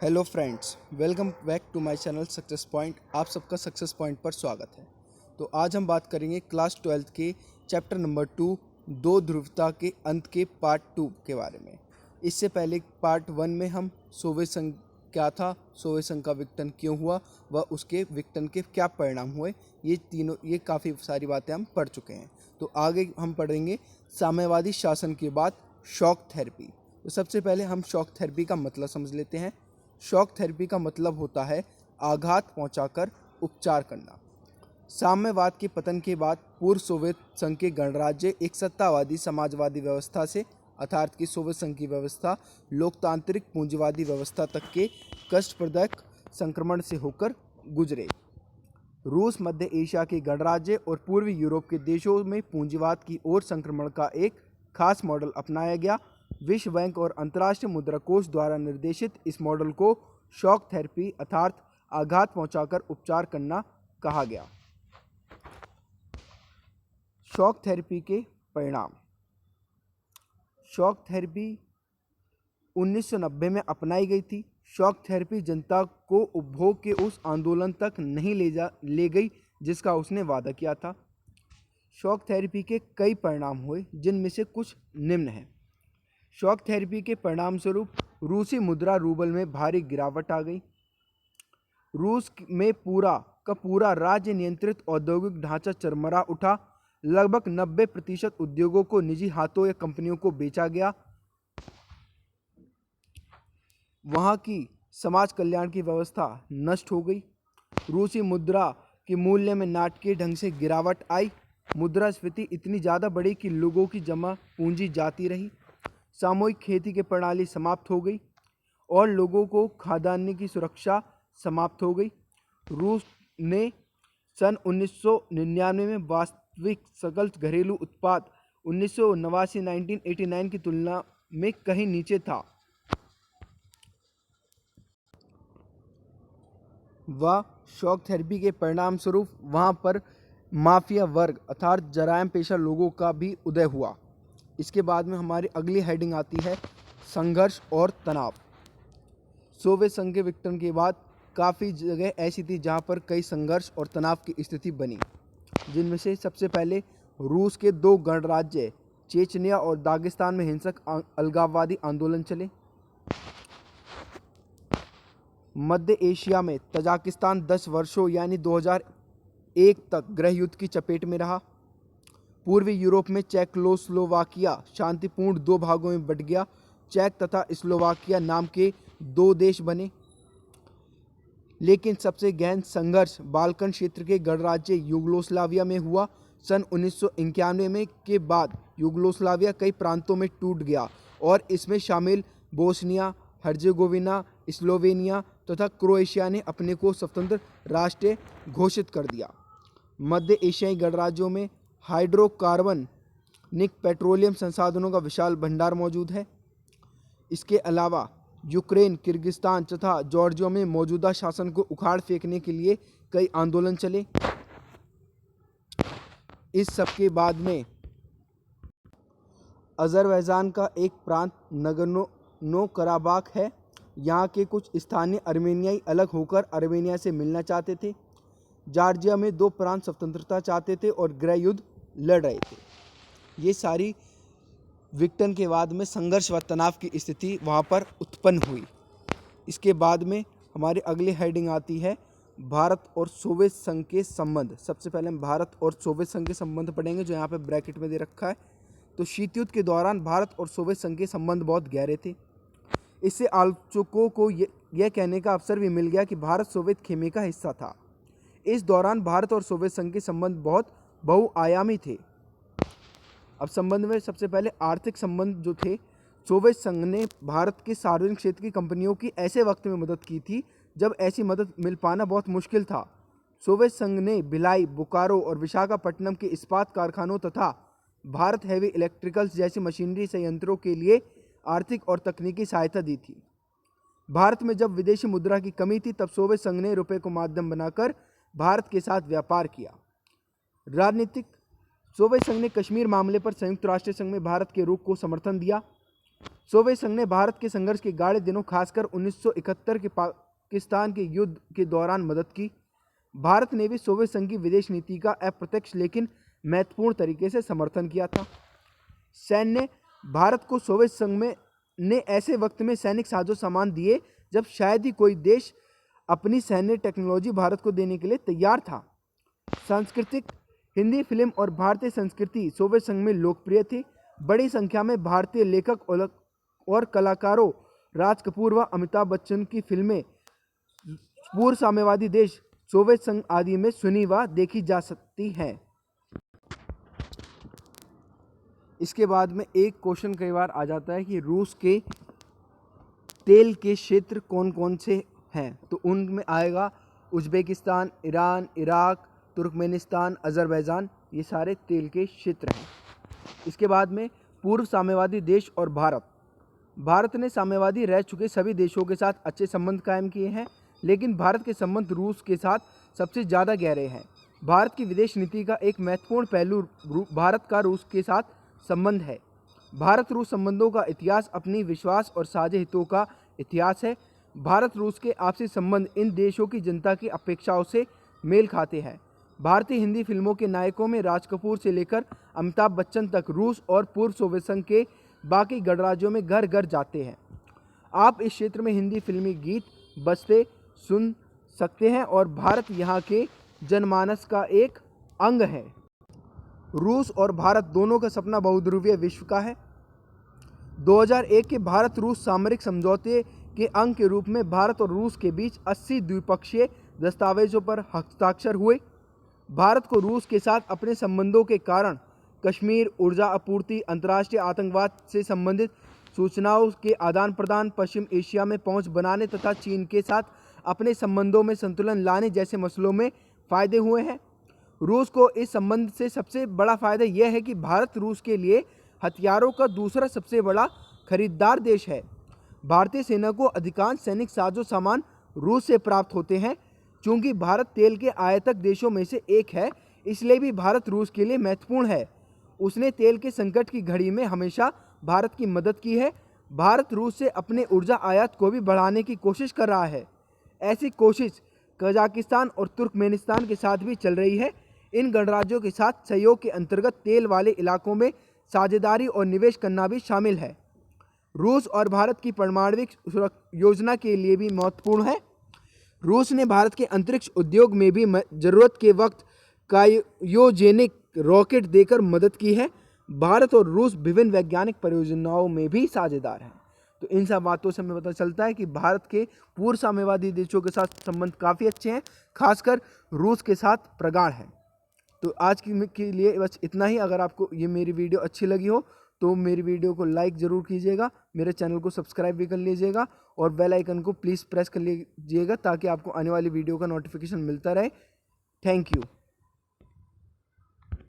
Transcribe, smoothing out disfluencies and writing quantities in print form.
Hello friends, welcome back to my channel success point. आप सबका success point पर स्वागत है। तो आज हम बात करेंगे क्लास 12 के चैप्टर नंबर 2 दो ध्रुवता के अंत के पार्ट 2 के बारे में। इससे पहले पार्ट 1 में हम सोवियत संघ क्या था, सोवियत संघ का विघटन क्यों हुआ व उसके विघटन के क्या परिणाम हुए, ये काफ़ी सारी बातें हम पढ़ चुके हैं। तो आगे हम पढ़ेंगे साम्यवादी शासन के बाद शॉक थेरेपी। तो सबसे पहले हम शॉक थेरेपी का मतलब समझ लेते हैं। शॉक थेरेपी का मतलब होता है आघात पहुंचाकर उपचार करना। साम्यवाद के पतन के बाद पूर्व सोवियत संघ के गणराज्य एक सत्तावादी समाजवादी व्यवस्था से अर्थात कि सोवियत संघ की व्यवस्था लोकतांत्रिक पूंजीवादी व्यवस्था तक के कष्टप्रदक संक्रमण से होकर गुजरे। रूस, मध्य एशिया के गणराज्य और पूर्वी यूरोप के देशों में पूंजीवाद की ओर संक्रमण का एक खास मॉडल अपनाया गया। विश्व बैंक और अंतर्राष्ट्रीय मुद्रा कोष द्वारा निर्देशित इस मॉडल को शॉक थेरेपी अर्थात आघात पहुंचाकर उपचार करना कहा गया। शॉक थेरेपी के परिणाम। शॉक थेरेपी 1990 में अपनाई गई थी। शॉक थेरेपी जनता को उपभोग के उस आंदोलन तक नहीं ले गई जिसका उसने वादा किया था। शॉक थेरेपी के कई परिणाम हुए जिनमें से कुछ निम्न हैं। शॉक थेरेपी के परिणाम स्वरूप रूसी मुद्रा रूबल में भारी गिरावट आ गई। रूस में पूरा राज्य नियंत्रित औद्योगिक ढांचा चरमरा उठा। लगभग 90% उद्योगों को निजी हाथों या कंपनियों को बेचा गया। वहां की समाज कल्याण की व्यवस्था नष्ट हो गई। रूसी मुद्रा के मूल्य में नाटकीय ढंग से गिरावट आई। मुद्रास्फीति इतनी ज़्यादा बढ़ी कि लोगों की जमा पूंजी जाती रही। सामूहिक खेती की प्रणाली समाप्त हो गई और लोगों को खाद्यान्न की सुरक्षा समाप्त हो गई। रूस ने सन 1999 में वास्तविक सकल घरेलू उत्पाद 1989 की तुलना में कहीं नीचे था। वह शॉक थेरेपी के परिणाम स्वरूप वहाँ पर माफिया वर्ग अर्थात जरायम पेशा लोगों का भी उदय हुआ। इसके बाद में हमारी अगली हेडिंग आती है संघर्ष और तनाव। सोवियत संघ के विघटन के बाद काफ़ी जगह ऐसी थी जहाँ पर कई संघर्ष और तनाव की स्थिति बनी, जिनमें से सबसे पहले रूस के दो गणराज्य चेचनिया और दागिस्तान में हिंसक अलगाववादी आंदोलन चले। मध्य एशिया में तजाकिस्तान 10 वर्षों यानी 2001 तक गृह युद्ध की चपेट में रहा। पूर्वी यूरोप में चेकोस्लोवाकिया शांतिपूर्ण दो भागों में बंट गया। चेक तथा स्लोवाकिया नाम के दो देश बने। लेकिन सबसे गहन संघर्ष बाल्कन क्षेत्र के गणराज्य यूगोस्लाविया में हुआ। सन 1991 में के बाद यूगोस्लाविया कई प्रांतों में टूट गया और इसमें शामिल बोस्निया हर्जेगोविना, स्लोवेनिया तथा क्रोएशिया ने अपने को स्वतंत्र राष्ट्र घोषित कर दिया। मध्य एशियाई गणराज्यों में हाइड्रोकार्बनिक पेट्रोलियम संसाधनों का विशाल भंडार मौजूद है। इसके अलावा यूक्रेन, किर्गिस्तान तथा जॉर्जिया में मौजूदा शासन को उखाड़ फेंकने के लिए कई आंदोलन चले। इस सब के बाद में अज़रबैजान का एक प्रांत नगोर्नो कराबाख है। यहाँ के कुछ स्थानीय अर्मेनियाई अलग होकर अर्मेनिया से मिलना चाहते थे। जॉर्जिया में दो प्रांत स्वतंत्रता चाहते थे और गृह युद्ध लड़ रहे थे। ये सारी विघटन के बाद में संघर्ष व तनाव की स्थिति वहाँ पर उत्पन्न हुई। इसके बाद में हमारी अगली हेडिंग आती है भारत और सोवियत संघ के संबंध। सबसे पहले हम भारत और सोवियत संघ के संबंध पढ़ेंगे, जो यहाँ पे ब्रैकेट में दे रखा है। तो शीत युद्ध के दौरान भारत और सोवियत संघ के संबंध बहुत गहरे थे। इससे आलोचकों को यह कहने का अवसर भी मिल गया कि भारत सोवियत खेमे का हिस्सा था। इस दौरान भारत और सोवियत संघ के संबंध बहुत बहुआयामी थे। अब संबंध में सबसे पहले आर्थिक संबंध जो थे, सोवियत संघ ने भारत के सार्वजनिक क्षेत्र की कंपनियों की ऐसे वक्त में मदद की थी जब ऐसी मदद मिल पाना बहुत मुश्किल था। सोवियत संघ ने भिलाई, बोकारो और विशाखापट्टनम के इस्पात कारखानों तथा भारत हेवी इलेक्ट्रिकल्स जैसी मशीनरी संयंत्रों के लिए आर्थिक और तकनीकी सहायता दी थी। भारत में जब विदेशी मुद्रा की कमी थी तब सोवियत संघ ने रुपये को माध्यम बनाकर भारत के साथ व्यापार किया। राजनीतिक, सोवियत संघ ने कश्मीर मामले पर संयुक्त राष्ट्र संघ में भारत के रुख को समर्थन दिया। सोवियत संघ ने भारत के संघर्ष के गाढ़े दिनों खासकर 1971 के पाकिस्तान के युद्ध के दौरान मदद की। भारत ने भी सोवियत संघ की विदेश नीति का अप्रत्यक्ष लेकिन महत्वपूर्ण तरीके से समर्थन किया था। सैन्य भारत को सोवियत संघ में ने ऐसे वक्त में सैनिक साजो सामान दिए जब शायद ही कोई देश अपनी सैन्य टेक्नोलॉजी भारत को देने के लिए तैयार था। सांस्कृतिक हिंदी फिल्म और भारतीय संस्कृति सोवियत संघ में लोकप्रिय थी। बड़ी संख्या में भारतीय लेखक और कलाकारों राज कपूर व अमिताभ बच्चन की फिल्में पूर्व साम्यवादी देश सोवियत संघ आदि में सुनी व देखी जा सकती हैं। इसके बाद में एक क्वेश्चन कई बार आ जाता है कि रूस के तेल के क्षेत्र कौन कौन से हैं, तो उनमें आएगा Uzbekistan, Iran, Iraq, Turkmenistan, Azerbaijan, ये सारे तेल के क्षेत्र हैं। इसके बाद में पूर्व साम्यवादी देश और भारत ने साम्यवादी रह चुके सभी देशों के साथ अच्छे संबंध कायम किए हैं, लेकिन भारत के संबंध रूस के साथ सबसे ज़्यादा गहरे हैं। भारत की विदेश नीति का एक महत्वपूर्ण पहलू भारत का रूस के साथ संबंध है। भारत रूस संबंधों का इतिहास अपनी विश्वास और साझे हितों का इतिहास है। भारत रूस के आपसी संबंध इन देशों की जनता की अपेक्षाओं से मेल खाते हैं। भारतीय हिंदी फिल्मों के नायकों में राज कपूर से लेकर अमिताभ बच्चन तक रूस और पूर्व सोवियत संघ के बाकी गणराज्यों में घर घर जाते हैं। आप इस क्षेत्र में हिंदी फिल्मी गीत बजते सुन सकते हैं और भारत यहाँ के जनमानस का एक अंग है। रूस और भारत दोनों का सपना बहुध्रुवीय विश्व का है। 2001 के भारत रूस सामरिक समझौते के अंग के रूप में भारत और रूस के बीच 80 द्विपक्षीय दस्तावेजों पर हस्ताक्षर हुए। भारत को रूस के साथ अपने संबंधों के कारण कश्मीर, ऊर्जा आपूर्ति, अंतर्राष्ट्रीय आतंकवाद से संबंधित सूचनाओं के आदान प्रदान, पश्चिम एशिया में पहुंच बनाने तथा चीन के साथ अपने संबंधों में संतुलन लाने जैसे मसलों में फ़ायदे हुए हैं। रूस को इस संबंध से सबसे बड़ा फ़ायदा यह है कि भारत रूस के लिए हथियारों का दूसरा सबसे बड़ा खरीदार देश है। भारतीय सेना को अधिकांश सैनिक साजो सामान रूस से प्राप्त होते हैं। चूँकि भारत तेल के आयातक देशों में से एक है, इसलिए भी भारत रूस के लिए महत्वपूर्ण है। उसने तेल के संकट की घड़ी में हमेशा भारत की मदद की है। भारत रूस से अपने ऊर्जा आयात को भी बढ़ाने की कोशिश कर रहा है। ऐसी कोशिश कजाकिस्तान और तुर्कमेनिस्तान के साथ भी चल रही है। इन गणराज्यों के साथ सहयोग के अंतर्गत तेल वाले इलाकों में साझेदारी और निवेश करना भी शामिल है। रूस और भारत की परमाणु योजना के लिए भी महत्वपूर्ण है। रूस ने भारत के अंतरिक्ष उद्योग में भी जरूरत के वक्त क्रायोजेनिक रॉकेट देकर मदद की है। भारत और रूस विभिन्न वैज्ञानिक परियोजनाओं में भी साझेदार हैं। तो इन सब बातों से हमें पता चलता है कि भारत के पूर्व साम्यवादी देशों के साथ संबंध काफ़ी अच्छे हैं, खासकर रूस के साथ प्रगाढ़ है। तो आज के लिए बस इतना ही। अगर आपको ये मेरी वीडियो अच्छी लगी हो तो मेरी वीडियो को लाइक ज़रूर कीजिएगा, मेरे चैनल को सब्सक्राइब भी कर लीजिएगा और बेल आइकन को प्लीज़ प्रेस कर लीजिएगा ताकि आपको आने वाली वीडियो का नोटिफिकेशन मिलता रहे। Thank you.